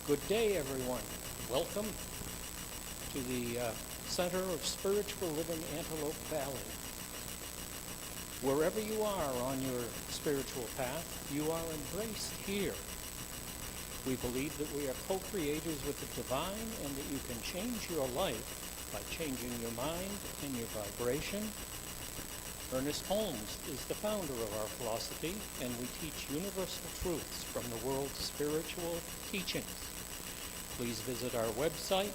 Good day, everyone. Welcome to the Center of Spiritual Living, Antelope Valley. Wherever you are on your spiritual path, you are embraced here. We believe that we are co-creators with the divine and that you can change your life by changing your mind and your vibration. Ernest Holmes is the founder of our philosophy, and we teach universal truths from the world's spiritual teachings. Please visit our website,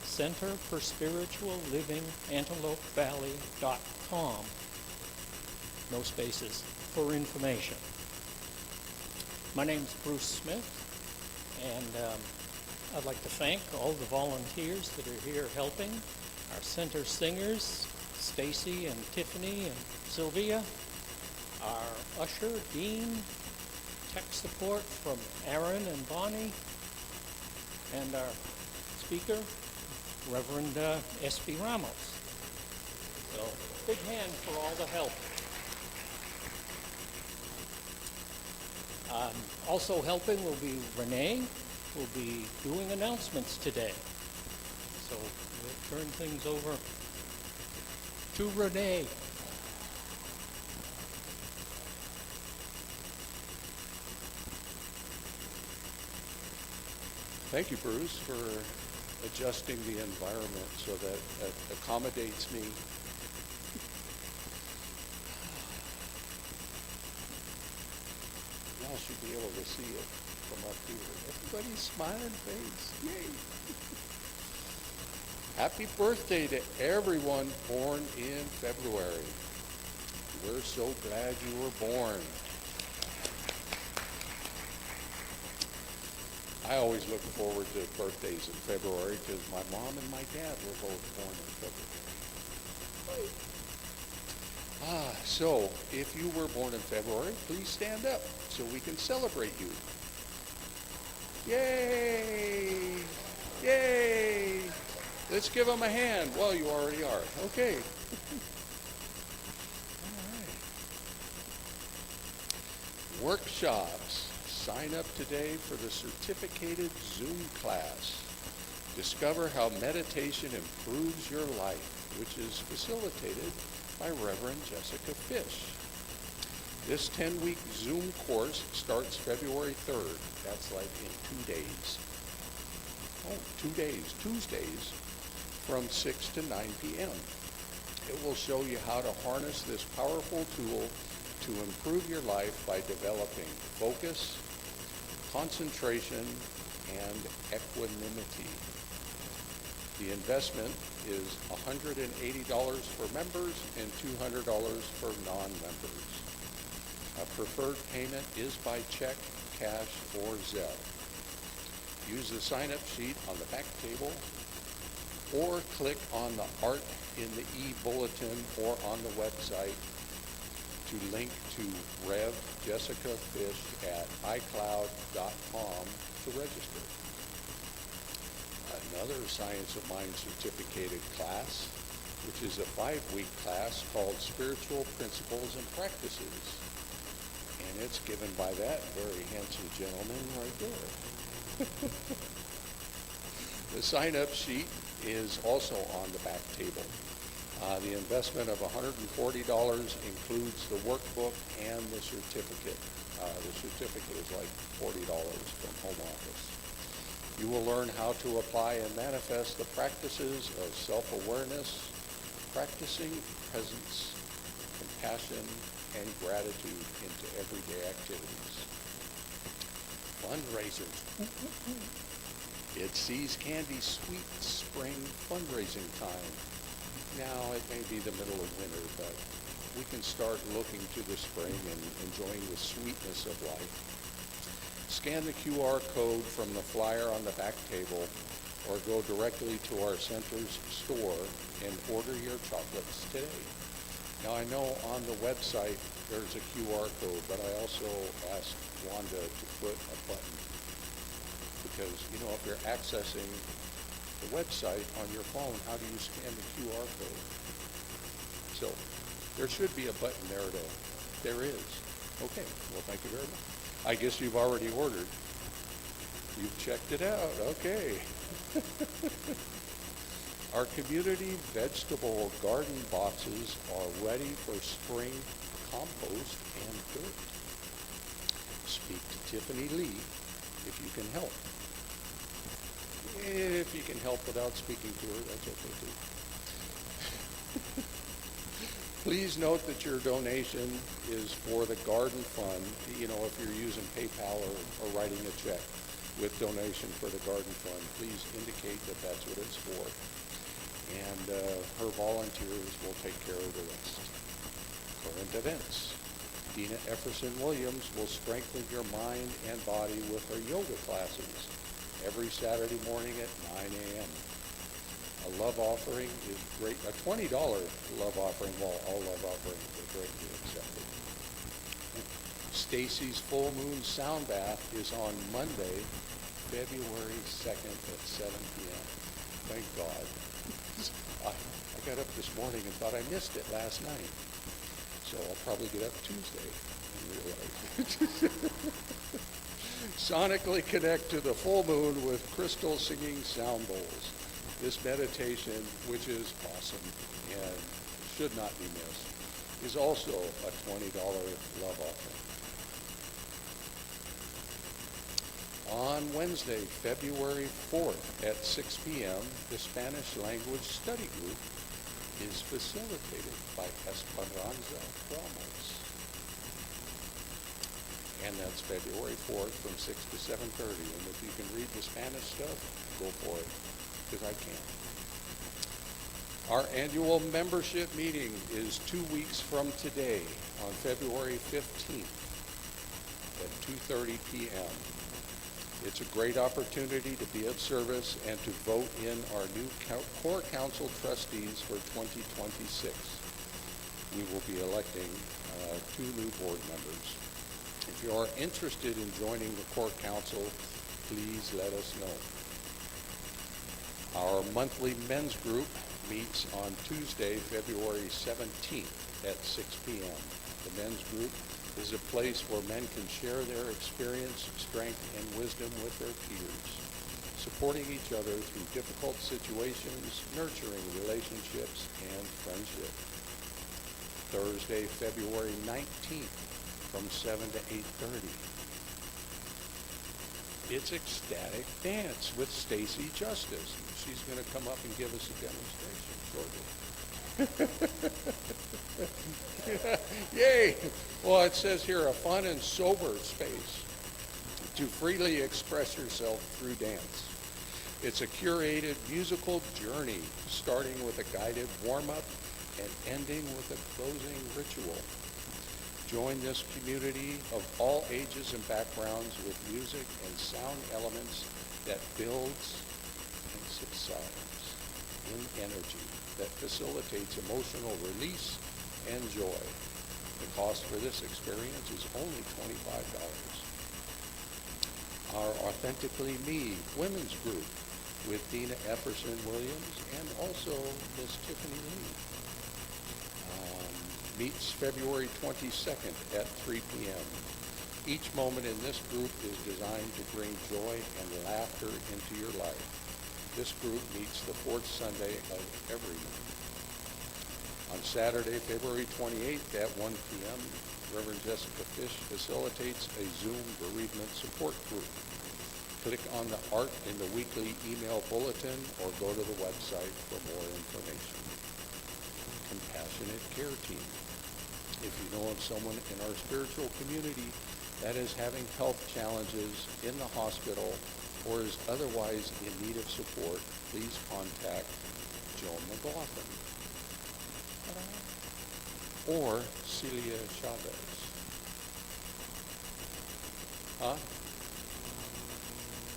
Center for Spiritual Living, AntelopeValley.com. No spaces, for information. My name's Bruce Smith, and I'd like to thank all the volunteers that are here helping, our center singers, Stacy and Tiffany and Sylvia, our usher, Dean, tech support from Aaron and Bonnie, and our speaker, Reverend S.B. Ramos. So, big hand for all the help. Also helping will be Renee, who will be doing announcements today. So we'll turn things over to Renee. Thank you, Bruce, for adjusting the environment so that it accommodates me. Y'all should be able to see it from up here. Everybody's smiling face. Yay! Happy birthday to everyone born in February. We're so glad you were born. I always look forward to birthdays in February because my mom and my dad were both born in February. So if you were born in February, please stand up so we can celebrate you. Yay! Yay! Let's give them a hand. Well, you already are. Okay. All right. Workshops. Sign up today for the certificated Zoom class. Discover how meditation improves your life, which is facilitated by Reverend Jessica Fish. This 10-week Zoom course starts February 3rd. That's like in 2 days. Oh, 2 days, Tuesdays, from 6 to 9 p.m. It will show you how to harness this powerful tool to improve your life by developing focus, concentration, and equanimity. The investment is $180 for members and $200 for non-members. A preferred payment is by check, cash, or Zelle. Use the sign-up sheet on the back table or click on the art in the e-bulletin or on the website to link to Rev Jessica Fish at iCloud.com to register. Another Science of Mind certificated class, which is a 5-week class called Spiritual Principles and Practices. And it's given by that very handsome gentleman right there. The sign-up sheet is also on the back table. The investment of $140 includes the workbook and the certificate. The certificate is like $40 from home office. You will learn how to apply and manifest the practices of self-awareness, practicing presence, compassion, and gratitude into everyday activities. Fundraisers. It's Seas Candy Sweet Spring fundraising time. Now, it may be the middle of winter, but we can start looking to the spring and enjoying the sweetness of life. Scan the QR code from the flyer on the back table or go directly to our center's store and order your chocolates today. Now, I know on the website there's a QR code, but I also asked Wanda to put a button because, if you're accessing the website on your phone, how do you scan the QR code? So there should be a button there. There is. Okay. Well, thank you very much. I guess you've already ordered. You've checked it out, okay. Our community vegetable garden boxes are ready for spring compost and dirt. Speak to Tiffany Lee if you can help. If you can help without speaking to her, that's okay too. Please note that your donation is for the garden fund. You know, if you're using PayPal or writing a check with donation for the garden fund, please indicate that that's what it's for. And her volunteers will take care of the rest. Current events. Dina Efferson Williams will strengthen your mind and body with her yoga classes every Saturday morning at 9 a.m. A love offering is great. A $20 love offering, well, all love offerings are greatly accepted. Stacy's full moon sound bath is on Monday, February 2nd at 7 p.m. Thank God. I got up this morning and thought I missed it last night. So I'll probably get up Tuesday and realize. Sonically connect to the full moon with crystal singing sound bowls. This meditation, which is awesome and should not be missed, is also a $20 love offering. On Wednesday, February 4th at 6 p.m., the Spanish language study group is facilitated by Esperanza Ramos. And that's February 4th from 6 to 7:30. And if you can read the Spanish stuff, go for it, because I can't. Our annual membership meeting is 2 weeks from today on February 15th at 2:30 p.m. It's a great opportunity to be of service and to vote in our new core council trustees for 2026. We will be electing 2 new board members. If you are interested in joining the core council, please let us know. Our monthly men's group meets on Tuesday, February 17th at 6 p.m. The men's group is a place where men can share their experience, strength, and wisdom with their peers, supporting each other through difficult situations, nurturing relationships, and friendship. Thursday, February 19th from 7 to 8:30. It's Ecstatic Dance with Stacy Justice. She's going to come up and give us a demonstration shortly. Yay! Well, it says here, a fun and sober space to freely express yourself through dance. It's a curated musical journey, starting with a guided warm-up and ending with a closing ritual. Join this community of all ages and backgrounds with music and sound elements that builds and subsides in energy that facilitates emotional release and joy. The cost for this experience is only $25. Our Authentically Me women's group with Dina Efferson Williams and also Miss Tiffany Lee meets February 22nd at 3 p.m. Each moment in this group is designed to bring joy and laughter into your life. This group meets the fourth Sunday of every month. On Saturday, February 28th at 1 p.m., Reverend Jessica Fish facilitates a Zoom bereavement support group. Click on the art in the weekly email bulletin or go to the website for more information. Compassionate Care Team. If you know of someone in our spiritual community that is having health challenges in the hospital or is otherwise in need of support, please contact Joan McLaughlin or Celia Chavez. Huh?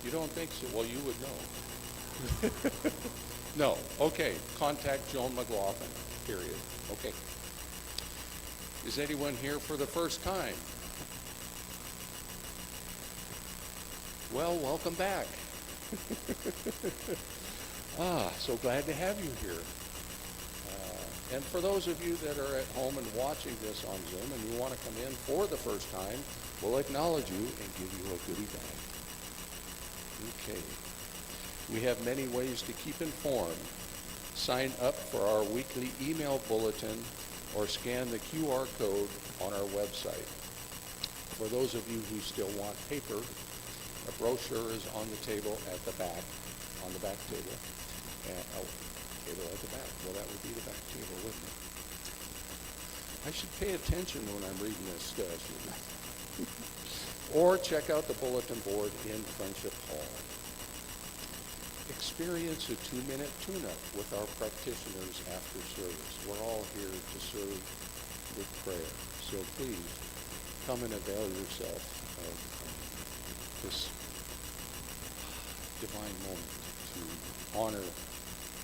You don't think so? Well, you would know. No. Okay. Contact Joan McLaughlin, period. Okay. Is anyone here for the first time? Well, welcome back. So glad to have you here. And for those of you that are at home and watching this on Zoom and you want to come in for the first time, we'll acknowledge you and give you a goodie bag. Okay. We have many ways to keep informed. Sign up for our weekly email bulletin or scan the QR code on our website. For those of you who still want paper, a brochure is on the table at the back, on the back table. And, table at the back. Well, that would be the back table, wouldn't it? I should pay attention when I'm reading this stuff. Or check out the bulletin board in Friendship Hall. Experience a 2-minute tune-up with our practitioners after service. We're all here to serve with prayer. So please, come and avail yourself of this divine moment to honor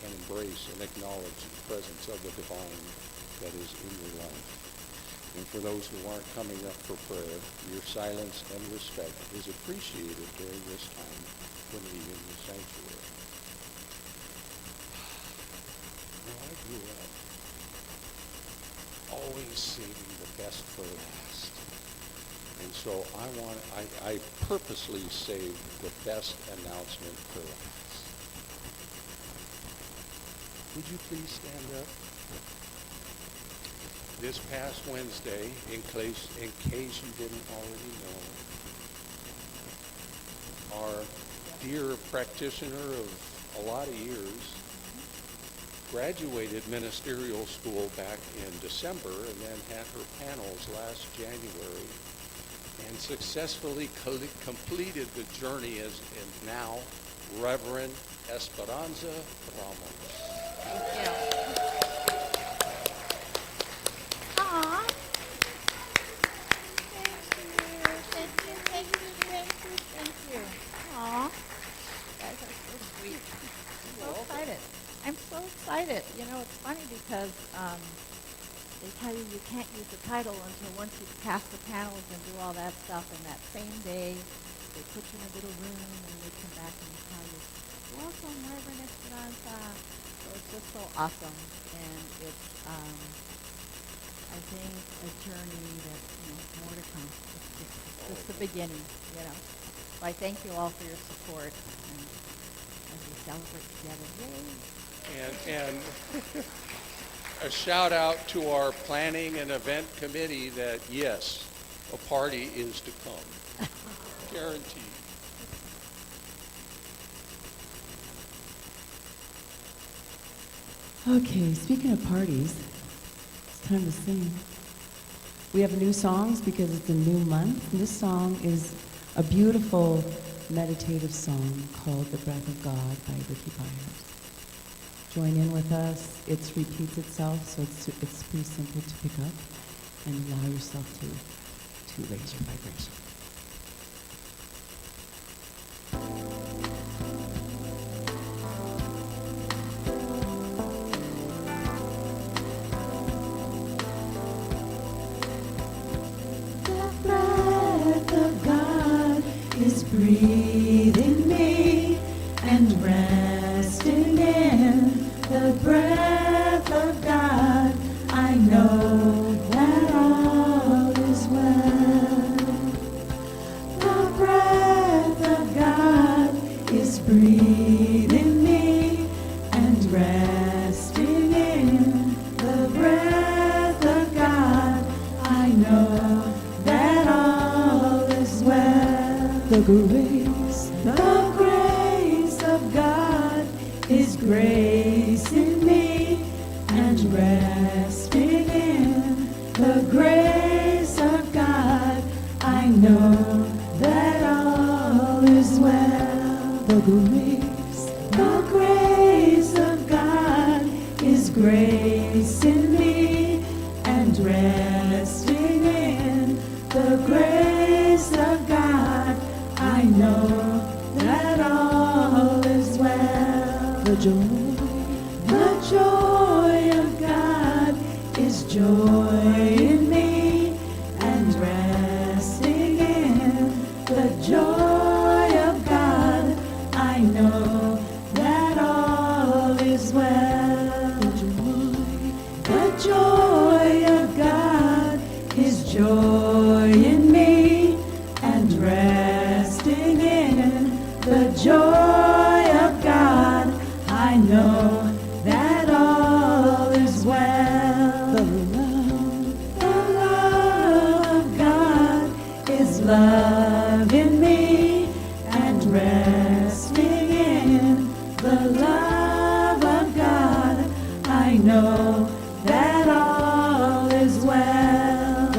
and embrace and acknowledge the presence of the divine that is in your life. And for those who aren't coming up for prayer, your silence and respect is appreciated during this time when leaving the sanctuary. Now, I grew up always saving the best for last. And so I purposely saved the best announcement for last. Would you please stand up? This past Wednesday, in case you didn't already know, our dear practitioner of a lot of years graduated ministerial school back in December and then had her panels last January and successfully completed the journey as now Reverend Esperanza Ramos. Thank you. Aw. Thank you. Aw. You guys are so sweet. I'm so excited. I'm so excited. You know, it's funny because they tell you can't use the title until once you pass the panels and do all that stuff, and that same day they put you in a little room and they come back and they tell you, welcome, Reverend Esperanza. So it's just so awesome, and it's, I think, a journey that, more to come. It's just the beginning, So I thank you all for your support, and as we celebrate together. Yay! And a shout out to our planning and event committee that, yes, a party is to come. Guaranteed. Okay, speaking of parties, it's time to sing. We have new songs because it's a new month. And this song is a beautiful meditative song called The Breath of God by Ricky Byers. Join in with us. It repeats itself, so it's pretty simple to pick up and allow yourself to raise your vibration. Breathe in me and resting in the breath of God, I know that all is well. The breath of God is breathing me and resting in the breath of God, I know that all is well. The grace of God is grace in me and resting in the grace of God, I know that all is well. The grace of God is grace in me and resting in the grace of God, I know that all is well. The joy of God is joy in me and resting in the joy of God, I know that all is well. The joy of God is joy in me and resting in the joy I know that all is well. The love of God is love in me, and resting in the love of God, I know that all is well.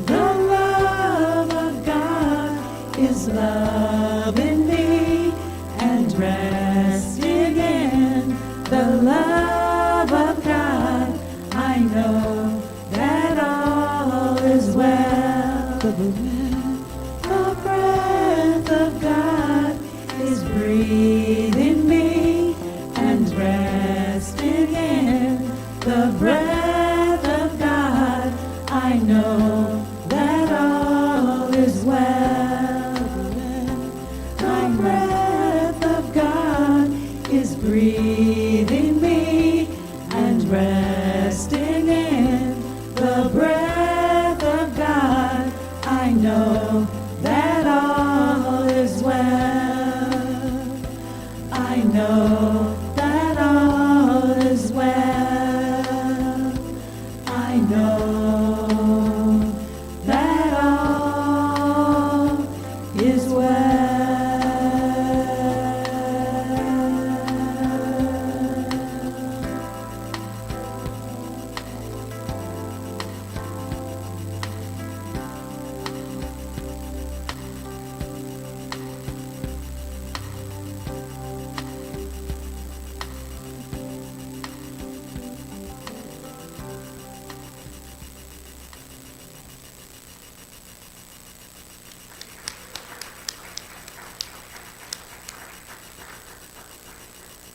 The love of God is love in me, and resting in the love of God, I know that all is well. The breath of God is breathing me, and resting in the breath of God, I know that all is well. The breath of God is breathing me, and resting in the breath of God, I know that all is well. I know that all is well. I know that all is well.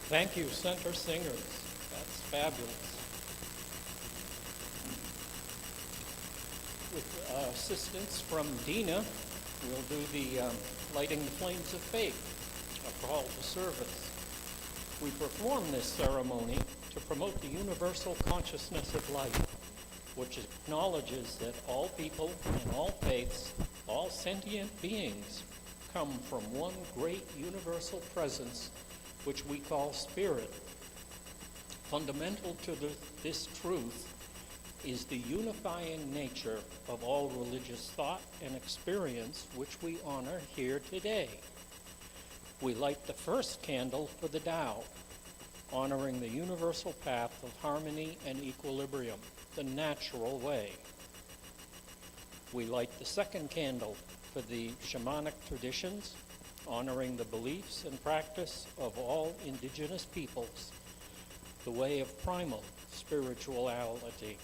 Thank you, Center Singers. That's fabulous. With assistance from Dina, we'll do the Lighting the Flames of Faith, a call to service. We perform this ceremony to promote the universal consciousness of life, which acknowledges that all people and all faiths, all sentient beings, come from one great universal presence, which we call spirit. Fundamental to this truth is the unifying nature of all religious thought and experience, which we honor here today. We light the first candle for the Tao, honoring the universal path of harmony and equilibrium, the natural way. We light the second candle for the shamanic traditions, honoring the beliefs and practice of all indigenous peoples, the way of primal spirituality.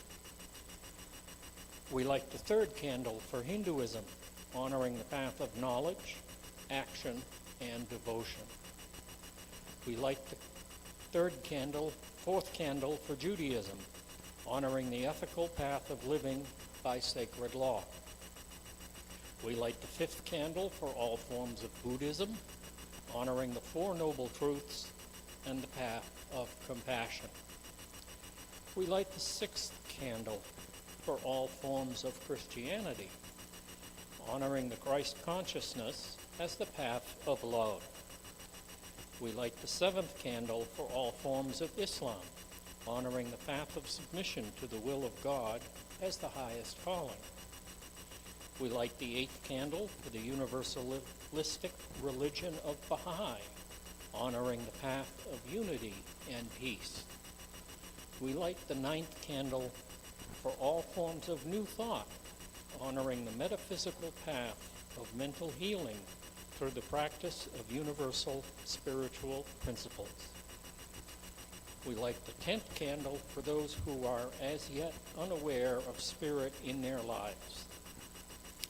We light the third candle for Hinduism, honoring the path of knowledge, action, and devotion. We light the fourth candle for Judaism, honoring the ethical path of living by sacred law. We light the fifth candle for all forms of Buddhism, honoring the Four Noble Truths and the path of compassion. We light the sixth candle for all forms of Christianity, honoring the Christ consciousness as the path of love. We light the seventh candle for all forms of Islam, honoring the path of submission to the will of God as the highest calling. We light the eighth candle for the universalistic religion of Baha'i, honoring the path of unity and peace. We light the ninth candle for all forms of new thought, honoring the metaphysical path of mental healing through the practice of universal spiritual principles. We light the 10th candle for those who are as yet unaware of spirit in their lives,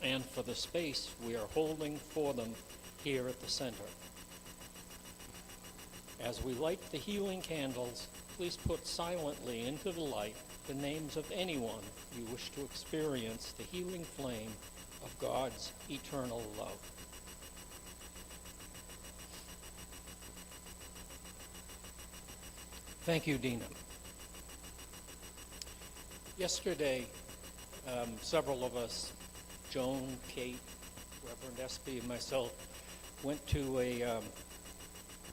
and for the space we are holding for them here at the center. As we light the healing candles, please put silently into the light the names of anyone you wish to experience the healing flame of God's eternal love. Thank you, Dina. Yesterday, several of us, Joan, Kate, Reverend Espy, and myself, went to a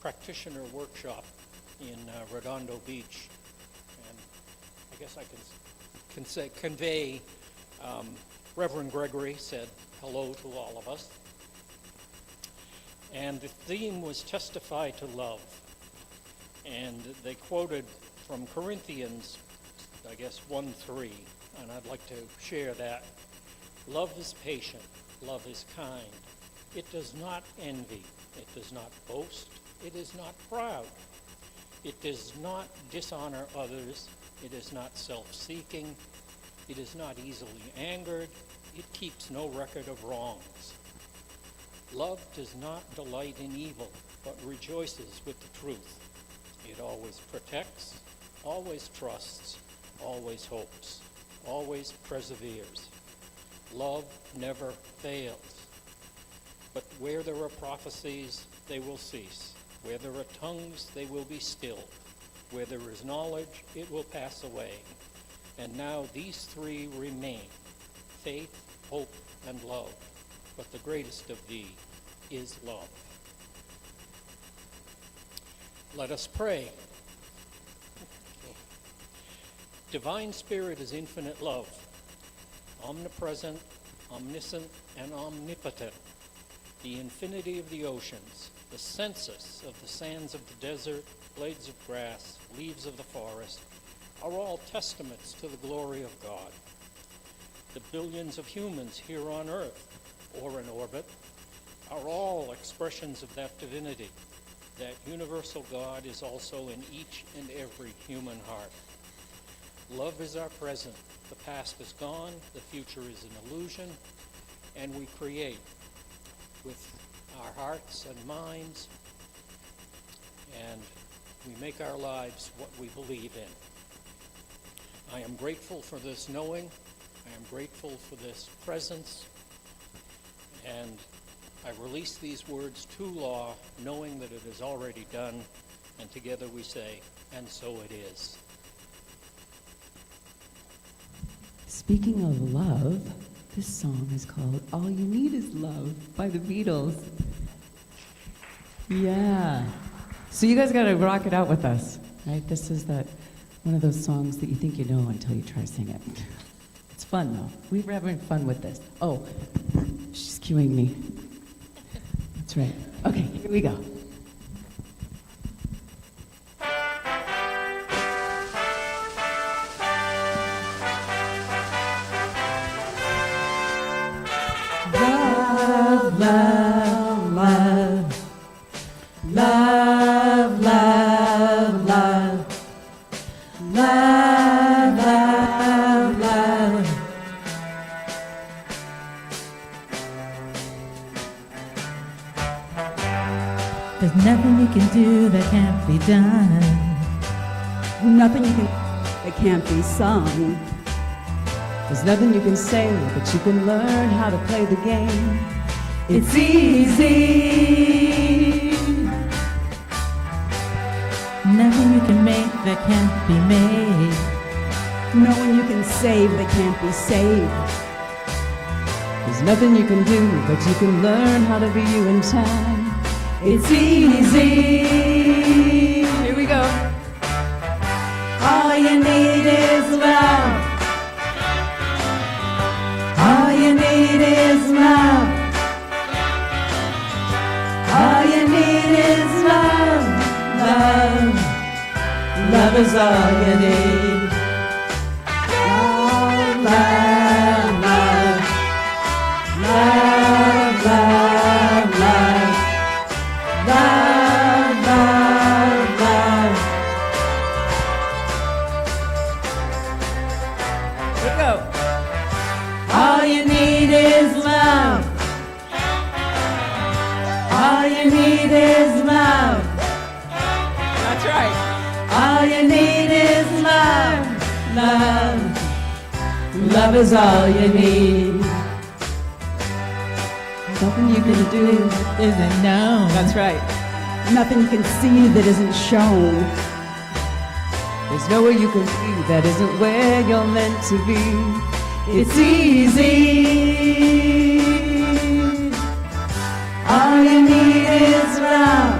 practitioner workshop in Redondo Beach, and I guess I can convey Reverend Gregory said hello to all of us, and the theme was testify to love, and they quoted from Corinthians, I guess 1:3, and I'd like to share that. Love is patient, love is kind. It does not envy, it does not boast, it is not proud. It does not dishonor others, it is not self-seeking, it is not easily angered, it keeps no record of wrongs. Love does not delight in evil, but rejoices with the truth. It always protects, always trusts, always hopes, always perseveres. Love never fails. But where there are prophecies, they will cease. Where there are tongues, they will be stilled. Where there is knowledge, it will pass away. And now these three remain, faith, hope, and love. But the greatest of these is love. Let us pray. Divine Spirit is infinite love, omnipresent, omniscient, and omnipotent. The infinity of the oceans, the census of the sands of the desert, blades of grass, leaves of the forest, are all testaments to the glory of God. The billions of humans here on earth, or in orbit, are all expressions of that divinity. That universal God is also in each and every human heart. Love is our present. The past is gone, the future is an illusion, and we create with our hearts and minds, and we make our lives what we believe in. I am grateful for this knowing. I am grateful for this presence, and I release these words to law, knowing that it is already done, and together we say, and so it is. Speaking of love, this song is called All You Need Is Love by the Beatles. Yeah. So you guys got to rock it out with us, right? This is one of those songs that you think you know until you try to sing it. It's fun, though. We're having fun with this. Oh, she's cueing me. That's right. Okay, here we go. Love, love, love. Love, love, love. Love, love, love. There's nothing you can do that can't be done. Nothing you can that can't be sung. There's nothing you can say, but you can learn how to play the game. It's easy. Nothing you can make that can't be made. No one you can save that can't be saved. There's nothing you can do, but you can learn how to be you in time. It's easy. Here we go. All you need is love. All you need is love. All you need is love. Love. Love is all you need. Love, love, love. Love, love, love. Love, love, love. Here we go. All you need is love. All you need is love. That's right. All you need is love. Love. Love is all you need. Nothing you can do. Isn't known. That's right. Nothing you can see that isn't shown. There's nowhere you can be that isn't where you're meant to be. It's easy. All you need is love.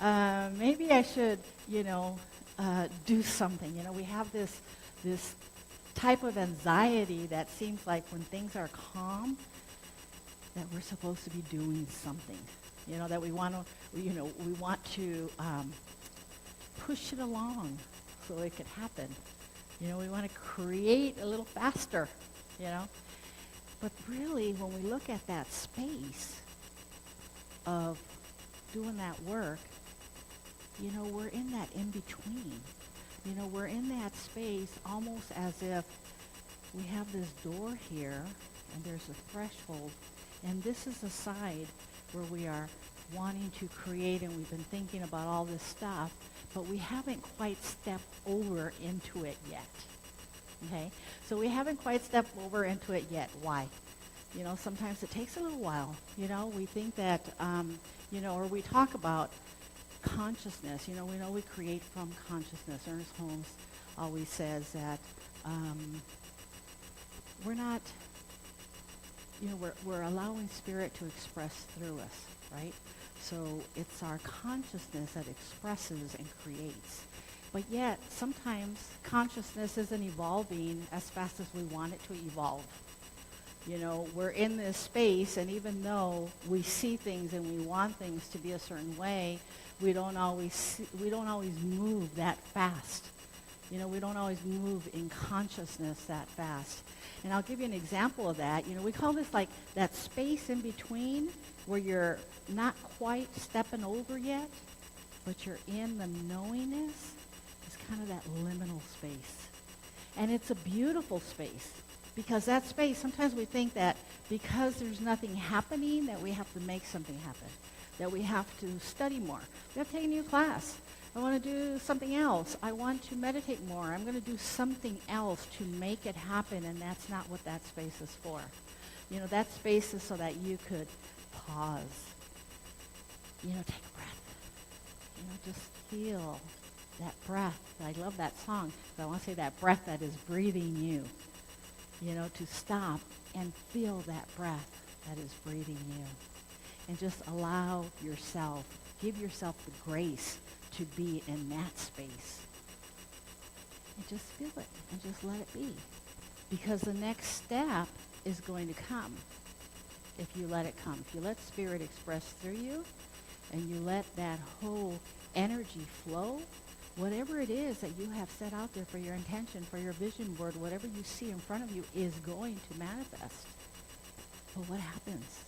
maybe I should, do something. We have this type of anxiety that seems like when things are calm, that we're supposed to be doing something. That we want to, we want to push it along so it could happen. We want to create a little faster, But really, when we look at that space of doing that work, we're in that in-between. We're in that space almost as if we have this door here, and there's a threshold, and this is a side where we are wanting to create, and we've been thinking about all this stuff, but we haven't quite stepped over into it yet. Okay? So we haven't quite stepped over into it yet. Why? Sometimes it takes a little while. We think that, or we talk about consciousness. We know we create from consciousness. Ernest Holmes always says that we're not, we're allowing spirit to express through us, right? So it's our consciousness that expresses and creates. But yet, sometimes consciousness isn't evolving as fast as we want it to evolve. We're in this space, and even though we see things and we want things to be a certain way, we don't always move that fast. We don't always move in consciousness that fast. And I'll give you an example of that. We call this like that space in between where you're not quite stepping over yet, but you're in the knowingness. It's kind of that liminal space. And it's a beautiful space. Because that space, sometimes we think that because there's nothing happening, that we have to make something happen, that we have to study more. We have to take a new class. I want to do something else. I want to meditate more. I'm going to do something else to make it happen, and that's not what that space is for. That space is so that you could pause. Take a breath. Just feel that breath. I love that song. But I want to say that breath that is breathing you. To stop and feel that breath that is breathing you. And just allow yourself, give yourself the grace to be in that space. And just feel it and just let it be. Because the next step is going to come if you let it come. If you let spirit express through you and you let that whole energy flow, whatever it is that you have set out there for your intention, for your vision board, whatever you see in front of you is going to manifest. But what happens?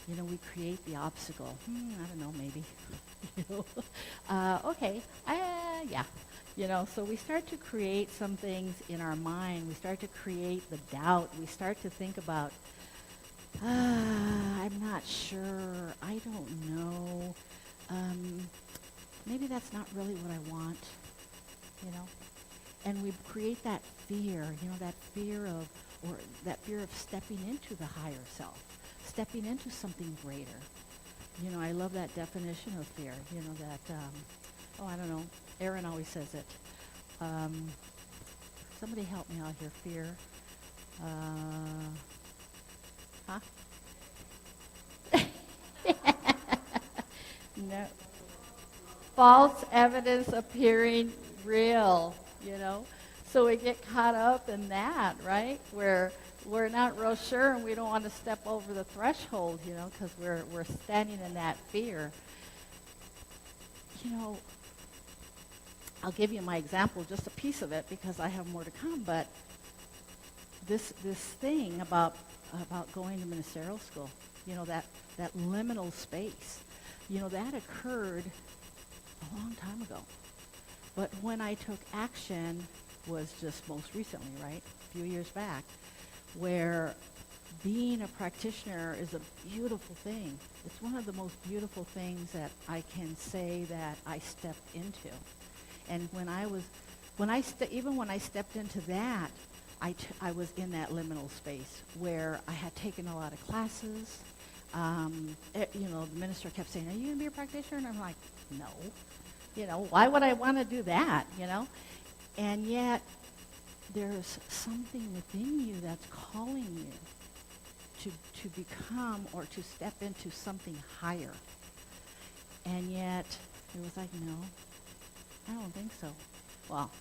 We create the obstacle. I don't know, maybe. Okay. Yeah. So we start to create some things in our mind. We start to create the doubt. We start to think about, I'm not sure. I don't know. Maybe that's not really what I want, And we create that fear, that fear of stepping into the higher self, stepping into something greater. I love that definition of fear, I don't know, Aaron always says it. Somebody help me out here, fear. No. False evidence appearing real, So we get caught up in that, right? Where we're not real sure and we don't want to step over the threshold, because we're standing in that fear. I'll give you my example, just a piece of it, because I have more to come, but this thing about going to ministerial school, that liminal space, that occurred a long time ago. But when I took action was just most recently, right? A few years back, where being a practitioner is a beautiful thing. It's one of the most beautiful things that I can say that I stepped into. And even when I stepped into that, I was in that liminal space where I had taken a lot of classes. The minister kept saying, "Are you going to be a practitioner?" And I'm like, "No." Why would I want to do that, And yet, there's something within you that's calling you to become or to step into something higher. And yet, It was like, no, I don't think so. Well,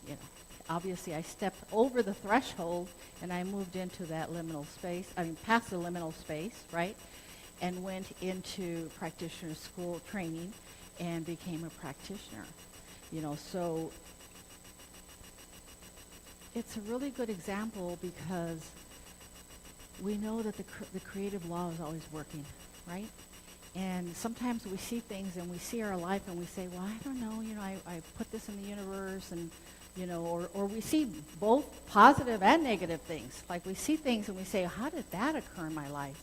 obviously I stepped over the threshold and I moved into that liminal space, past the liminal space, right? And went into practitioner school training and became a practitioner. So it's a really good example because we know that the creative law is always working, right? And sometimes we see things and we see our life and we say, well, I don't know, I put this in the universe and, or we see both positive and negative things. Like we see things and we say, how did that occur in my life?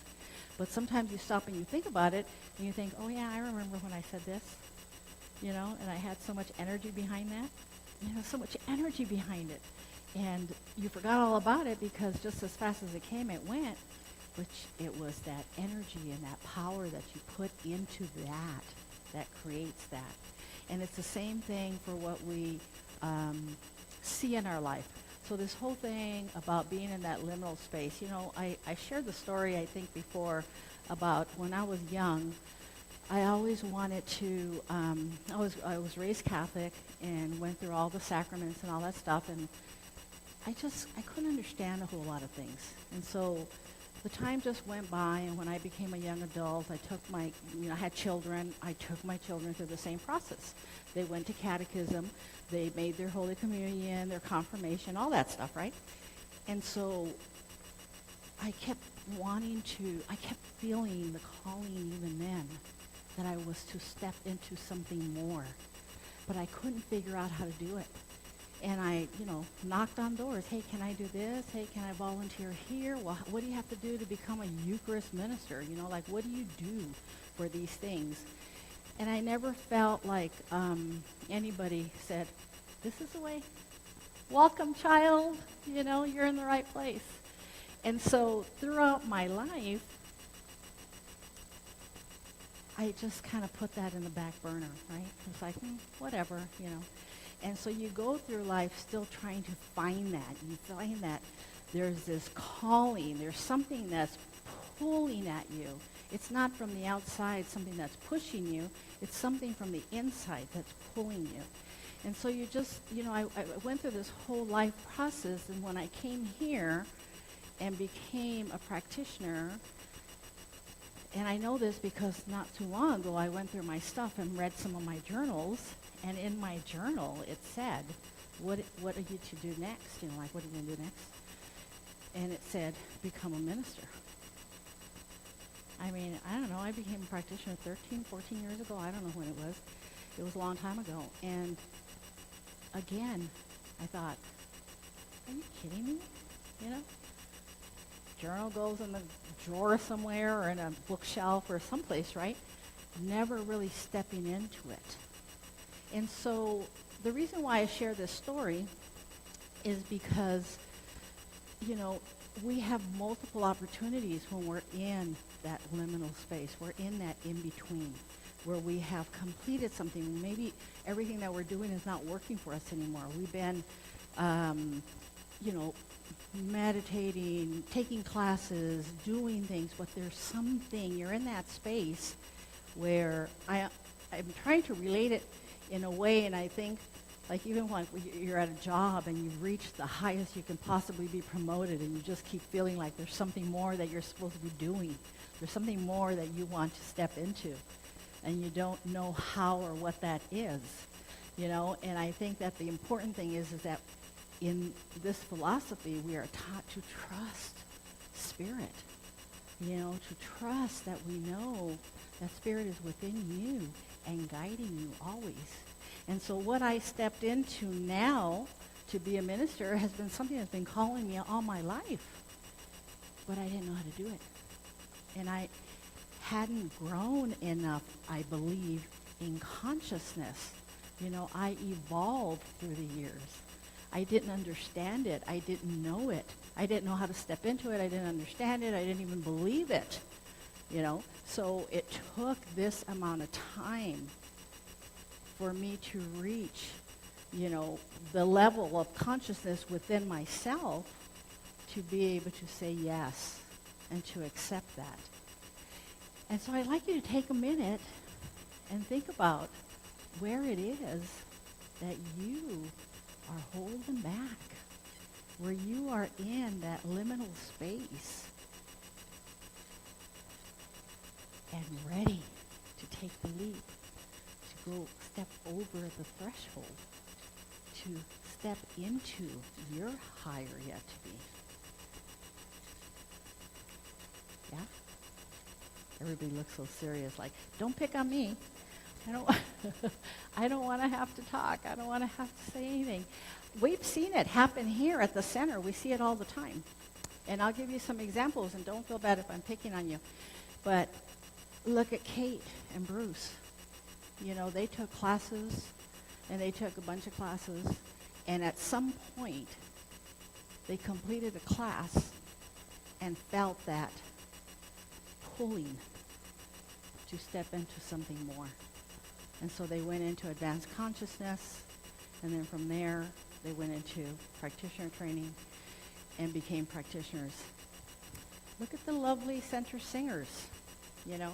But sometimes you stop and you think about it and you think, oh yeah, I remember when I said this, and I had so much energy behind that, so much energy behind it. And you forgot all about it because just as fast as it came, it went. Which it was that energy and that power that you put into that creates that. And it's the same thing for what we see in our life. So this whole thing about being in that liminal space, I shared the story, I think, before about when I was young. I always wanted to, I was raised Catholic and went through all the sacraments and all that stuff, and I couldn't understand a whole lot of things. And so the time just went by, and when I became a young adult, I took I had children. I took my children through the same process. They went to catechism. They made their Holy Communion, their confirmation, all that stuff, right? And so I kept feeling the calling even then that I was to step into something more. But I couldn't figure out how to do it. And I, knocked on doors. Hey, can I do this? Hey, can I volunteer here? Well, what do you have to do to become a Eucharist minister? What do you do for these things? And I never felt like anybody said, this is the way. Welcome, child. You're in the right place. And so throughout my life, I just kind of put that in the back burner, right? It's like, whatever, And so you go through life still trying to find that. You find that there's this calling. There's something that's pulling at you. It's not from the outside, something that's pushing you. It's something from the inside that's pulling you. And so you just, I went through this whole life process, and when I came here and became a practitioner, and I know this because not too long ago I went through my stuff and read some of my journals, and in my journal it said, what are you to do next? What are you going to do next? And it said, become a minister. I don't know, I became a practitioner 13, 14 years ago. I don't know when it was. It was a long time ago. And again, I thought, are you kidding me? Journal goes in the drawer somewhere or in a bookshelf or someplace, right? Never really stepping into it. And so the reason why I share this story is because, we have multiple opportunities when we're in that liminal space. We're in that in-between where we have completed something. Maybe everything that we're doing is not working for us anymore. We've been, meditating, taking classes, doing things, but there's something, you're in that space where I'm trying to relate it in a way, and I think, like even when you're at a job and you've reached the highest you can possibly be promoted, and you just keep feeling like there's something more that you're supposed to be doing. There's something more that you want to step into, and you don't know how or what that is, And I think that the important thing is that in this philosophy, we are taught to trust Spirit, to trust that we know that Spirit is within you and guiding you always. And so what I stepped into now to be a minister has been something that's been calling me all my life, but I didn't know how to do it. And I hadn't grown enough, I believe, in consciousness. I evolved through the years. I didn't understand it. I didn't know it. I didn't know how to step into it. I didn't understand it. I didn't even believe it, So it took this amount of time for me to reach, the level of consciousness within myself to be able to say yes and to accept that. And so I'd like you to take a minute and think about, where it is that you are holding back, where you are in that liminal space and ready to take the leap, to go step over the threshold, to step into your higher yet to be. Yeah? Everybody looks so serious, like, don't pick on me. I don't, I don't want to have to talk. I don't want to have to say anything. We've seen it happen here at the center. We see it all the time. And I'll give you some examples, and don't feel bad if I'm picking on you. But look at Kate and Bruce. You know, they took classes, and they took a bunch of classes, and at some point, they completed a class and felt that pulling to step into something more. And so they went into advanced consciousness, and then from there, they went into practitioner training and became practitioners. Look at the lovely center singers, you know.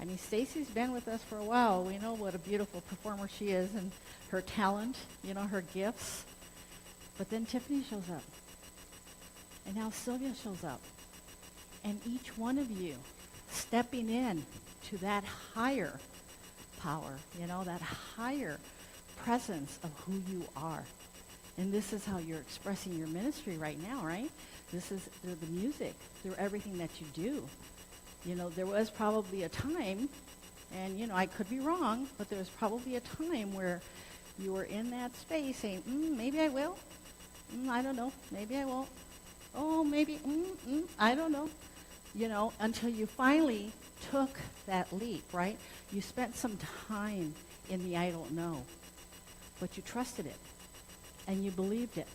I mean, Stacy's been with us for a while. We know what a beautiful performer she is and her talent, you know, her gifts. But then Tiffany shows up. And now Sylvia shows up. And each one of you stepping in to that higher power, you know, that higher presence of who you are. And this is how you're expressing your ministry right now, right? This is through the music, through everything that you do. You know, there was probably a time, and, you know, I could be wrong, but there was probably a time where you were in that space saying, maybe I will. I don't know. Maybe I won't. Oh, maybe, I don't know. You know, until you finally took that leap, right? You spent some time in the I don't know, but you trusted it, and you believed it,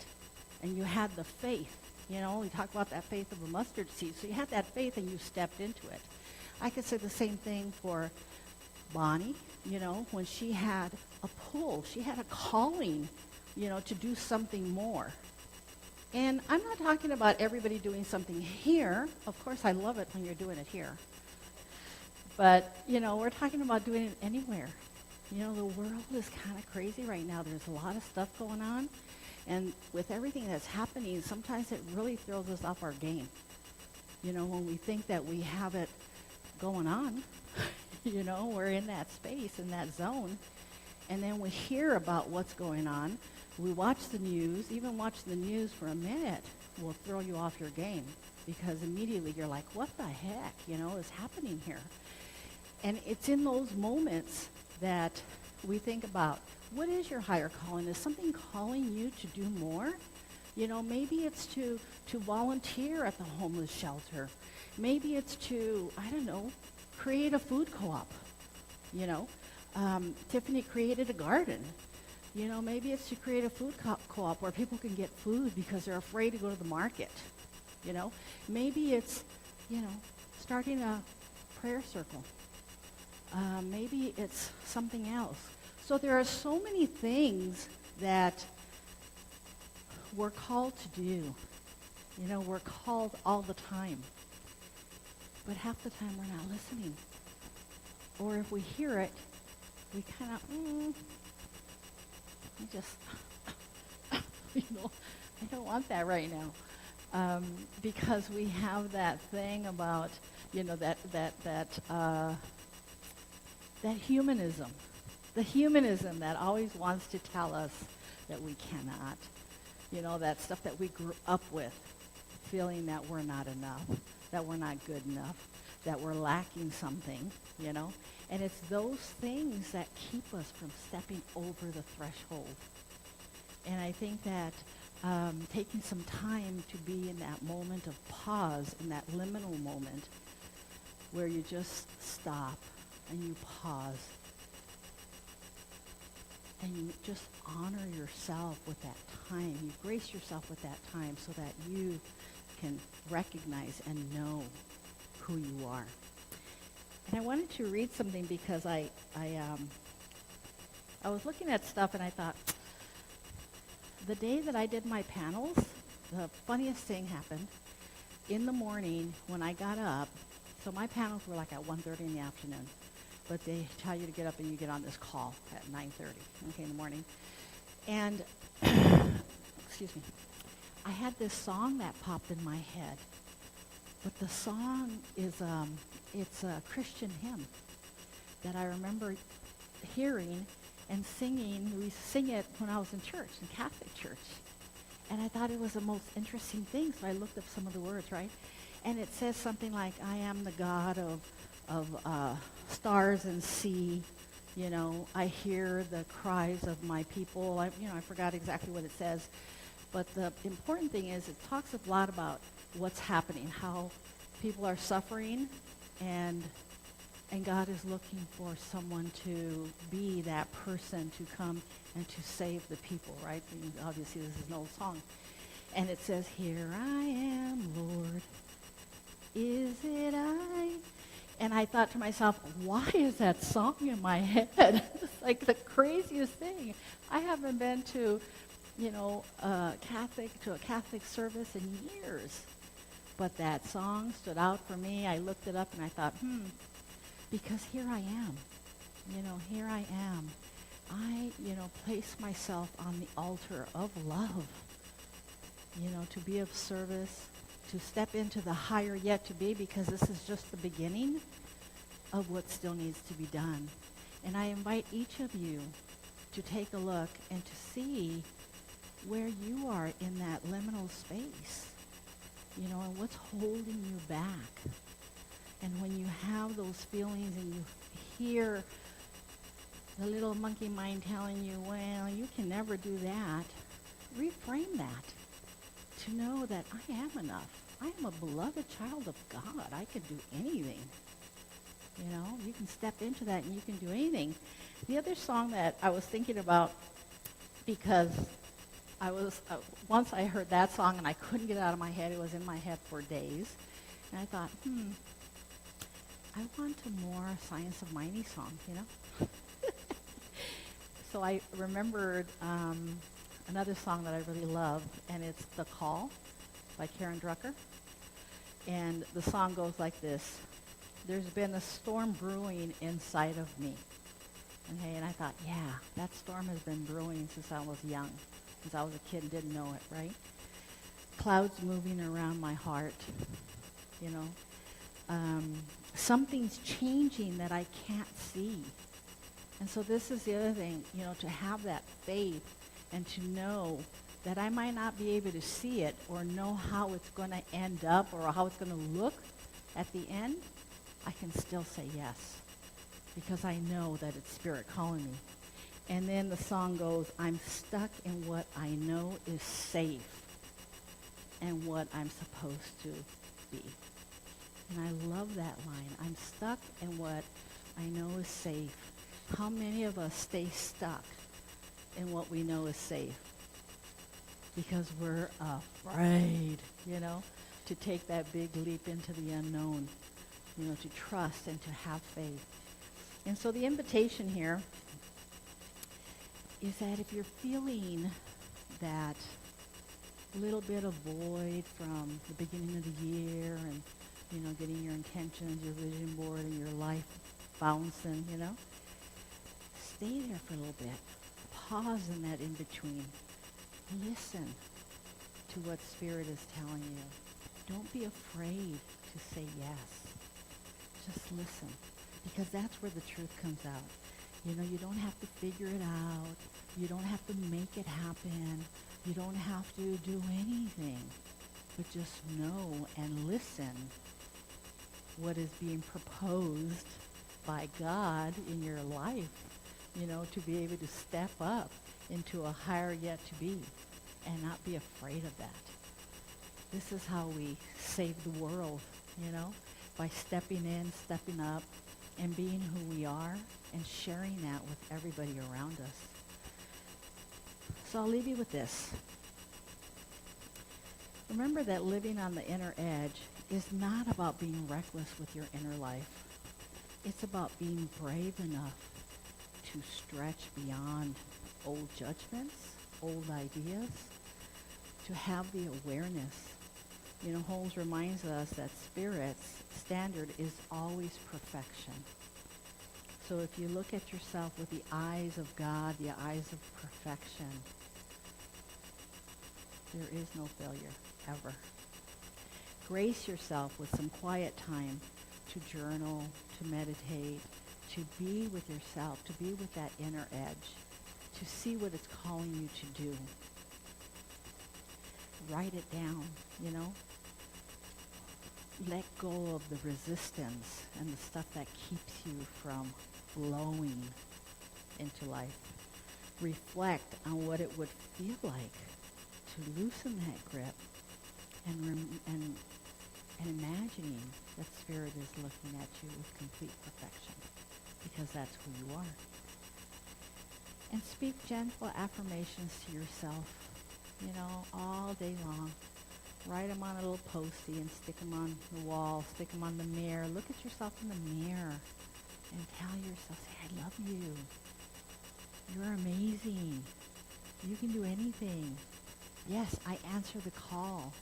and you had the faith. You know, we talk about that faith of a mustard seed. So you had that faith, and you stepped into it. I could say the same thing for Bonnie, you know, when she had a pull. She had a calling, you know, to do something more. And I'm not talking about everybody doing something here. Of course, I love it when you're doing it here. But, you know, we're talking about doing it anywhere. You know, the world is kind of crazy right now. There's a lot of stuff going on. And with everything that's happening, sometimes it really throws us off our game. You know, when we think that we have it going on, you know, we're in that space, in that zone. And then we hear about what's going on. We watch the news. Even watching the news for a minute will throw you off your game, because immediately you're like, what the heck, you know, is happening here? And it's in those moments that we think about, what is your higher calling? Is something calling you to do more? You know, maybe it's to volunteer at the homeless shelter. Maybe it's to, I don't know, create a food co-op. You know, Tiffany created a garden. You know, maybe it's to create a food co-op where people can get food because they're afraid to go to the market. You know, maybe it's, you know, starting a prayer circle. Maybe it's something else. So there are so many things that we're called to do. You know, we're called all the time. But half the time we're not listening. Or if we hear it, we kind of, I just, you know, I don't want that right now. Because we have that thing about, you know, that humanism. The humanism that always wants to tell us that we cannot. You know, that stuff that we grew up with, feeling that we're not enough, that we're not good enough, that we're lacking something, you know. And it's those things that keep us from stepping over the threshold. And I think that taking some time to be in that moment of pause, in that liminal moment, where you just stop and you pause, and you just honor yourself with that time. You grace yourself with that time so that you can recognize and know who you are. And I wanted to read something because I was looking at stuff and I thought, the day that I did my panels, the funniest thing happened. In the morning when I got up, so my panels were like at 1:30 in the afternoon. but they tell you to get up and you get on this call at 9:30, okay, in the morning. And, excuse me, I had this song that popped in my head. But the song is, it's a Christian hymn that I remember hearing and singing. We sing it when I was in church, in Catholic church. And I thought it was the most interesting thing, so I looked up some of the words, right? And it says something like, I am the God of stars and sea. You know, I hear the cries of my people. I forgot exactly what it says. But the important thing is it talks a lot about what's happening, how people are suffering, and God is looking for someone to be that person to come and to save the people, right? And obviously, this is an old song. And it says, here I am, Lord, is it I? And I thought to myself, why is that song in my head? It's like the craziest thing. I haven't been to a Catholic service in years. But that song stood out for me. I looked it up and I thought, because here I am. Here I am. I, place myself on the altar of love, to be of service, to step into the higher yet to be, because this is just the beginning of what still needs to be done. And I invite each of you to take a look and to see where you are in that liminal space, and what's holding you back. And when you have those feelings and you hear the little monkey mind telling you, well, you can never do that, reframe that to know that I am enough. I am a beloved child of God. I can do anything. You can step into that and you can do anything. The other song that I was thinking about, because I was once I heard that song and I couldn't get it out of my head. It was in my head for days. And I thought, I want a more Science of Miney song, So I remembered another song that I really love, and it's The Call by Karen Drucker. And the song goes like this. There's been a storm brewing inside of me. Okay, and I thought, yeah, that storm has been brewing since I was young. Since I was a kid and didn't know it, right? Clouds moving around my heart, something's changing that I can't see. And so this is the other thing, to have that faith and to know that I might not be able to see it or know how it's going to end up or how it's going to look at the end, I can still say yes, because I know that it's Spirit calling me. And then the song goes, I'm stuck in what I know is safe and what I'm supposed to be. And I love that line. I'm stuck in what I know is safe. How many of us stay stuck in what we know is safe? Because we're afraid, to take that big leap into the unknown, to trust and to have faith. And so the invitation here is that if you're feeling that little bit of void from the beginning of the year and, getting your intentions, your vision board, and your life bouncing, stay there for a little bit. Pause in that in-between. Listen to what Spirit is telling you. Don't be afraid to say yes. Just listen, because that's where the truth comes out. You don't have to figure it out. You don't have to make it happen. You don't have to do anything, but just know and listen what is being proposed by God in your life, to be able to step up into a higher yet to be and not be afraid of that. This is how we save the world, by stepping in, stepping up, and being who we are and sharing that with everybody around us. So I'll leave you with this. Remember that living on the inner edge is not about being reckless with your inner life. It's about being brave enough to stretch beyond old judgments, old ideas, to have the awareness. Holmes reminds us that Spirit's standard is always perfection. So if you look at yourself with the eyes of God, the eyes of perfection, there is no failure, ever. Grace yourself with some quiet time to journal, to meditate, to be with yourself, to be with that inner edge, to see what it's calling you to do. Write it down, you know. Let go of the resistance and the stuff that keeps you from flowing into life. Reflect on what it would feel like to loosen that grip and imagining that Spirit is looking at you with complete perfection, because that's who you are. And speak gentle affirmations to yourself, you know, all day long. Write them on a little postie and stick them on the wall, stick them on the mirror. Look at yourself in the mirror and tell yourself, say, I love you. You're amazing. You can do anything. Yes, I answer the call.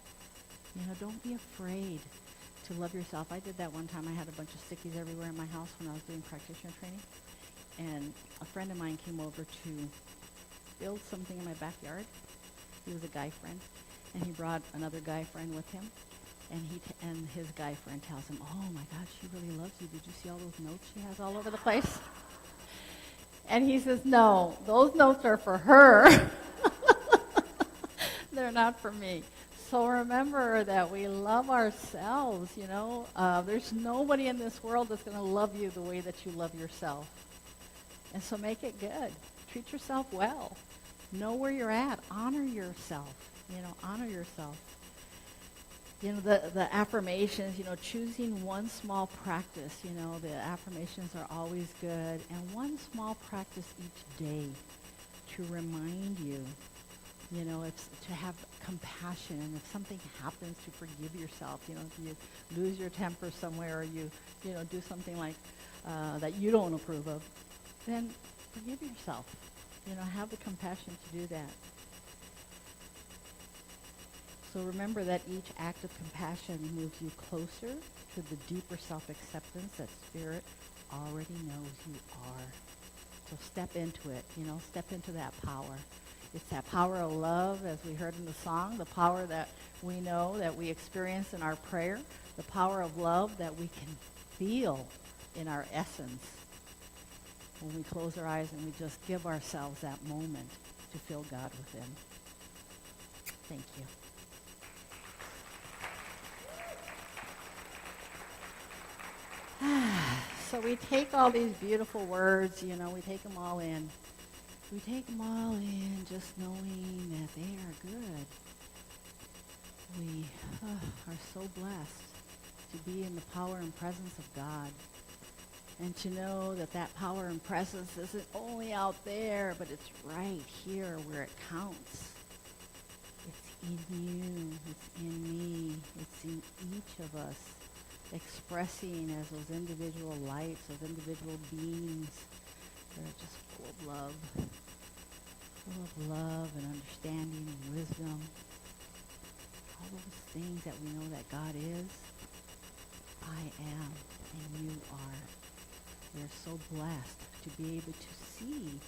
You know, don't be afraid to love yourself. I did that one time. I had a bunch of stickies everywhere in my house when I was doing practitioner training. And a friend of mine came over to build something in my backyard. He was a guy friend. And he brought another guy friend with him. And his guy friend tells him, oh my God, she really loves you. Did you see all those notes she has all over the place? And he says, no, those notes are for her. They're not for me. So remember that we love ourselves, you know. There's nobody in this world that's going to love you the way that you love yourself. And so make it good. Treat yourself well. Know where you're at. Honor yourself. You know, honor yourself. You know, the affirmations, you know, choosing one small practice, you know, the affirmations are always good. And one small practice each day to remind you, you know, it's to have compassion. And if something happens, to forgive yourself. You know, if you lose your temper somewhere or you know, do something like that you don't approve of, then forgive yourself. You know, have the compassion to do that. So remember that each act of compassion moves you closer to the deeper self-acceptance that Spirit already knows you are. So step into it, you know, step into that power. It's that power of love, as we heard in the song, the power that we know, that we experience in our prayer, the power of love that we can feel in our essence when we close our eyes and we just give ourselves that moment to feel God within. Thank you. So we take all these beautiful words, you know, we take them all in. We take them all in just knowing that they are good. We are so blessed to be in the power and presence of God. And to know that that power and presence isn't only out there, but it's right here where it counts. It's in you, it's in me, it's in each of us, expressing as those individual lights, those individual beings that are just full of love and understanding and wisdom. All those things that we know that God is, I am, and you are. We are so blessed to be able to see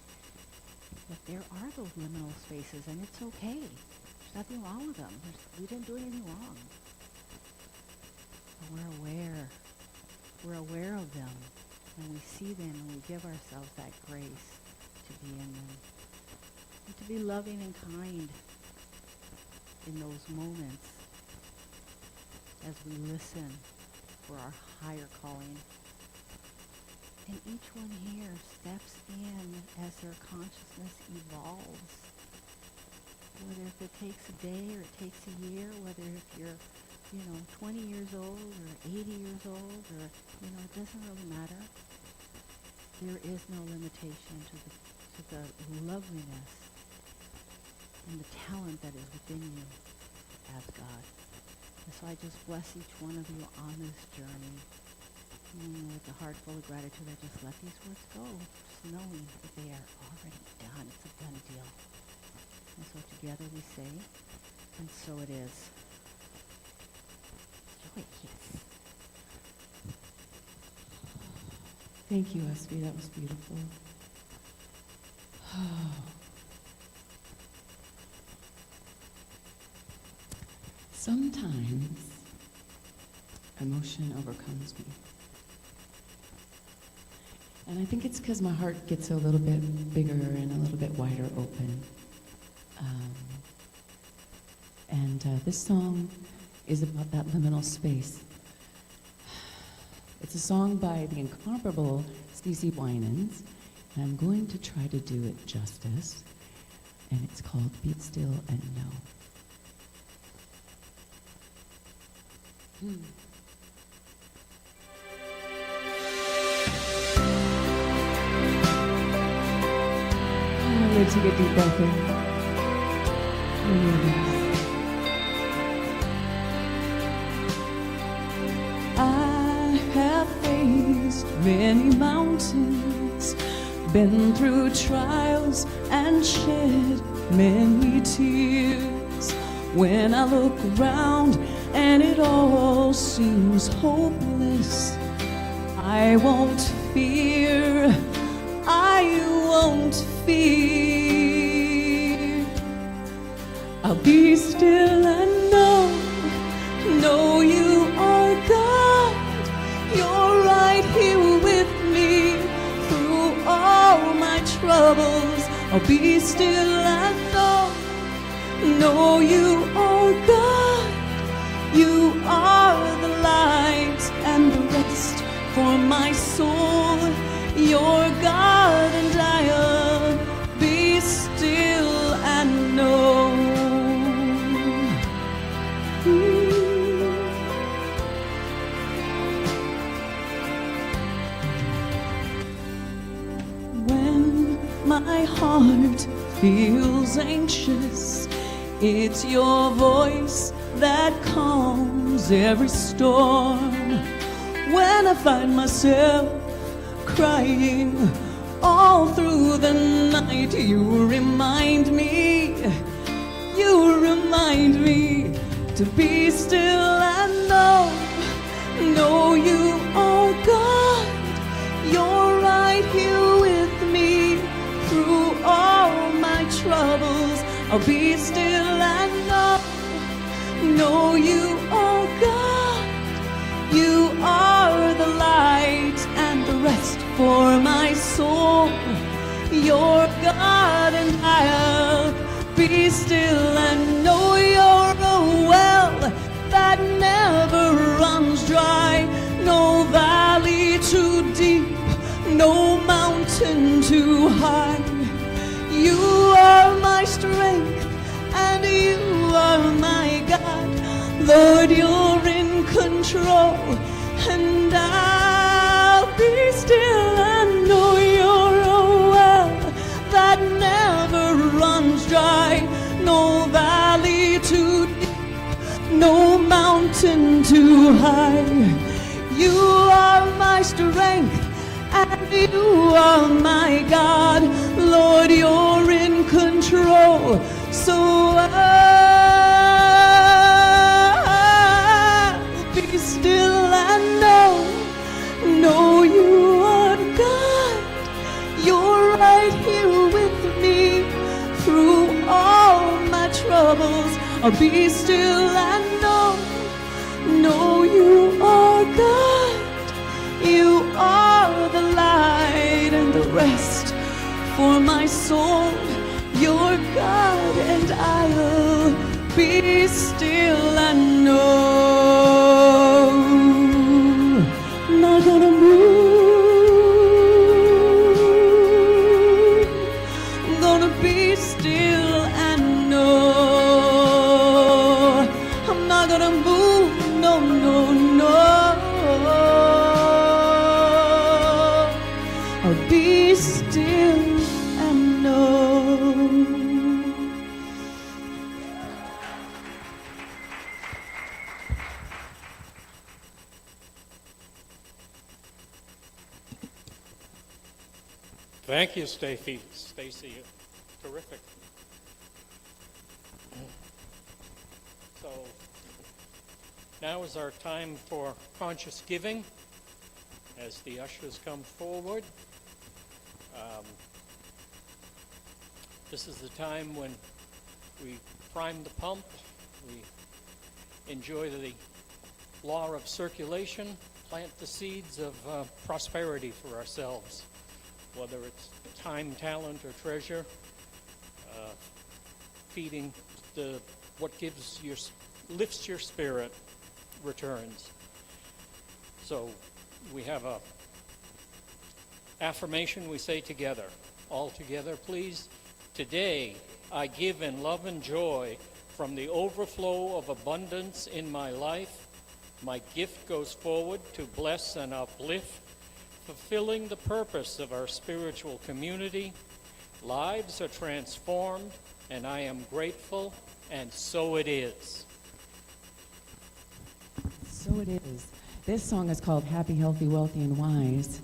that there are those liminal spaces, and it's okay. There's nothing wrong with them. We didn't do anything wrong. But we're aware. We're aware of them, and we see them, and we give ourselves that grace to be in them. And to be loving and kind in those moments as we listen for our higher calling. And each one here steps in as their consciousness evolves. Whether if it takes a day or it takes a year, whether if you're, 20 years old or 80 years old or, it doesn't really matter. There is no limitation to the loveliness and the talent that is within you as God. And so I just bless each one of you on this journey. With a heart full of gratitude, I just let these words go, just knowing that they are already done. It's a done deal. And so together we say, and so it is. Joy, yes. Thank you, Espy. That was beautiful. Sometimes emotion overcomes me. And I think it's because my heart gets a little bit bigger and a little bit wider open. This song is about that liminal space. It's a song by the incomparable Stacey Winans, and I'm going to try to do it justice. And it's called Be Still and Know. I'm going to take a deep breath in. I have faced many mountains, been through trials and shed many tears. When I look around and it all seems hopeless, I won't fear, I won't fear. I'll be still and know you are God. You're right here with me through all my troubles. I'll be still and know you are God. You are the light and the rest for my soul. You're God and I'll be still and know. When my heart feels anxious, it's your voice that calms every storm. When I find myself crying all through the night, you remind me to be still and know you are God. You're right here with me through all my troubles. I'll be still and know you are God. You are the light and the rest for my soul. You're God and I'll be still and know you're a well that never runs dry. No valley too deep, no mountain too high. You are my strength and you are my God. Lord, you're in control and I'll be still and know you're a well that never runs dry. No valley too deep, no mountain too high. You are my strength and you are my God. Lord, you're in control, so I'll be still and know you are God. You're right here with me through all my troubles. I'll be still and know you are God. You are the light and the rest for my soul. You're God and I'll be still and know. I'm not gonna move. I'm gonna be still and know. I'm not gonna move, no, no, no. I'll be still and know. Thank you, Stacy. Terrific. So now is our time for conscious giving. as the ushers come forward. Um, This is the time when we prime the pump, we enjoy the law of circulation, plant the seeds of prosperity for ourselves, whether it's time, talent, or treasure, feeding what lifts your spirit returns. So we have a affirmation we say together. All together, please. Today, I give in love and joy from the overflow of abundance in my life. My gift goes forward to bless and uplift, fulfilling the purpose of our spiritual community. Lives are transformed, and I am grateful, and so it is. So it is. This song is called Happy, Healthy, Wealthy, and Wise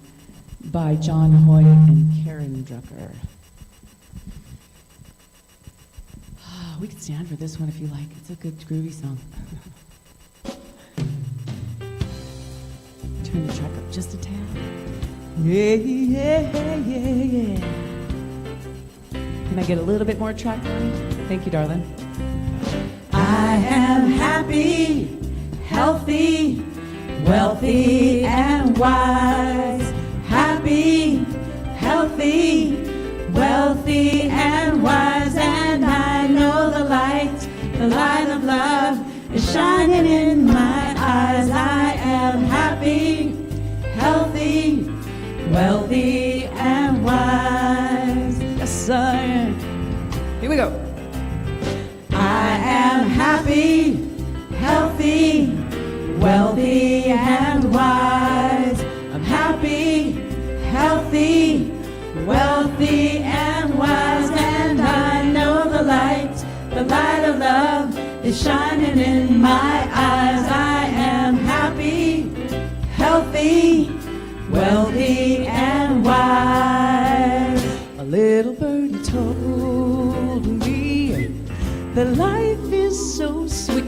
by John Hoyt and Karen Drucker. We could stand for this one if you like. It's a good groovy song. Turn the track up just a tad. Yeah, yeah, yeah, yeah. Can I get a little bit more track on? Thank you, darling. I am happy, healthy, wealthy, and wise. Happy, healthy, wealthy, and wise. And I know the light of love is shining in my eyes. I am happy, healthy, wealthy, and wise. Yes, I am. Here we go. I am happy, healthy, wealthy, and wise. I'm happy, healthy, wealthy, and wise. And I know the light of love is shining in my eyes. I am happy, healthy, wealthy, and wise. A little birdie told me that life is so sweet.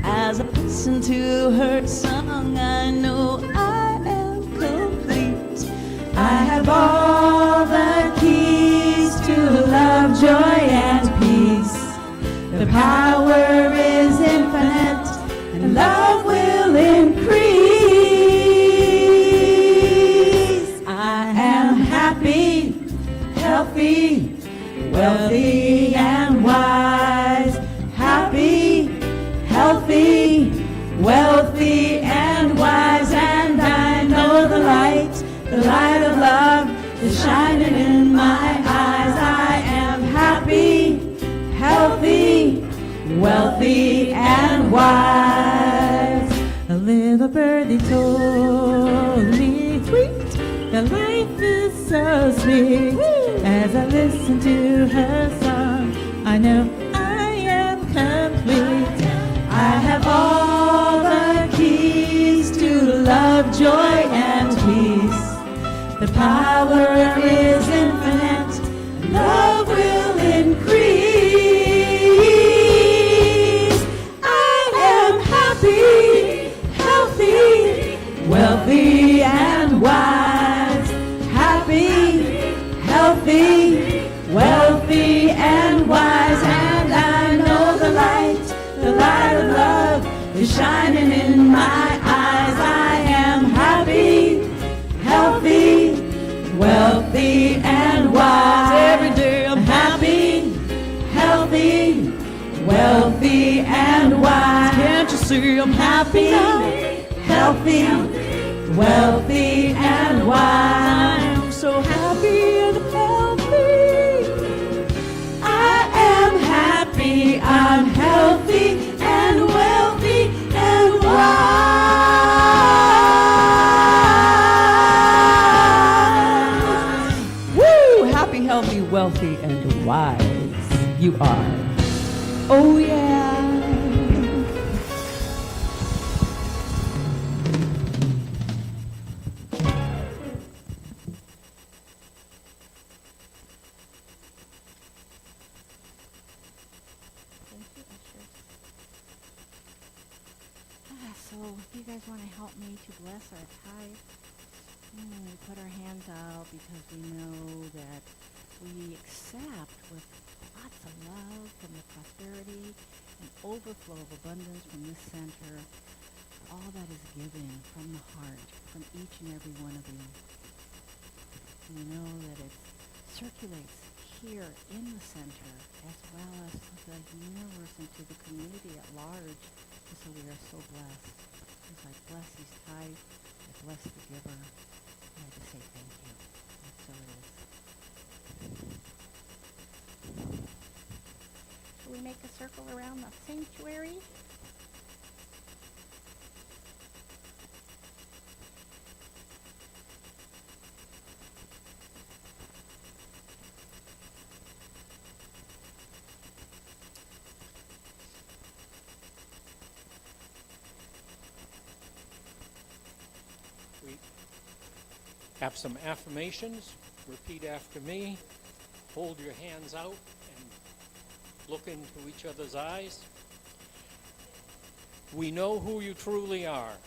As I listen to her song, I know I am complete. I have all the keys to love, joy, and peace. The power is infinite, and love will increase. I am happy, healthy, wealthy, and wise. Happy, healthy, wealthy, and wise. And I know the light of love is shining in my eyes. I am happy, healthy, wealthy, and wise. A little birdie told me that life is so sweet. As I listen to her song, I know I am complete. I have all the keys to love, joy, and peace. The power is infinite, love will increase. I am happy, healthy, wealthy, and wise. Happy, healthy, wealthy, and wise. And I know the light of love is shining in my eyes. I am happy, healthy, wealthy, and wise. Every day I'm happy, healthy, wealthy, and wise. Can't you see I'm happy, healthy, wealthy, and wise. I'm so happy and healthy. I am happy, I'm healthy, and wealthy, and wise. Woo! Happy, healthy, wealthy, and wise. You are. Oh, yeah. So if you guys want to help me to bless our tithe We put our hands out because we know that we accept with lots of love from the prosperity and overflow of abundance from this center, all that is given from the heart, from each and every one of you. And we know that it circulates here in the center as well as to the universe and to the community at large. And so we are so blessed. As I bless these tithes, I bless the giver. And I just say thank you. And so it is. Shall we make a circle around the sanctuary? We have some affirmations. Repeat after me. Hold your hands out and look into each other's eyes. We know who you truly are.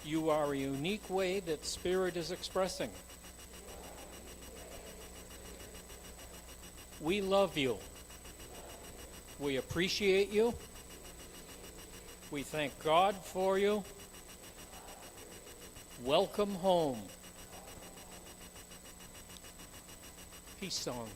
You are a unique way that Spirit is expressing. We love you. We appreciate you. We thank God for you. Welcome home. Peace song.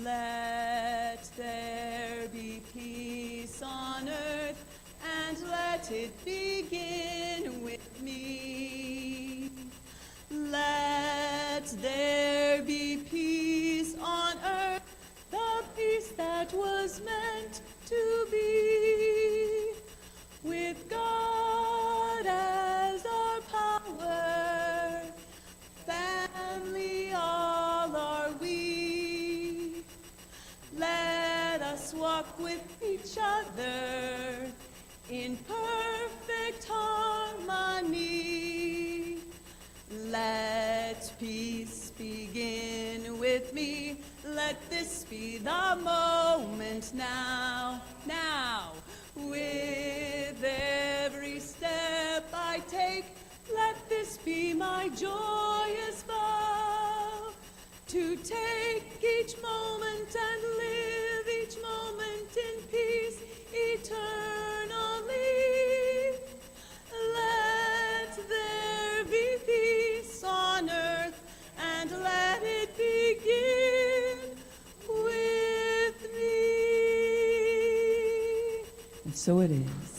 Let there be peace on earth, and let it begin with me. Let there be peace on earth, the peace that was meant to be. With God as our power, family all are we. Let us walk with each other in perfect harmony. Let peace begin with me. Let this be the moment now, now. With every step I take, let this be my joyous vow. To take each moment and live each moment in peace eternally. Let there be peace on earth, and let it begin with me. And so it is.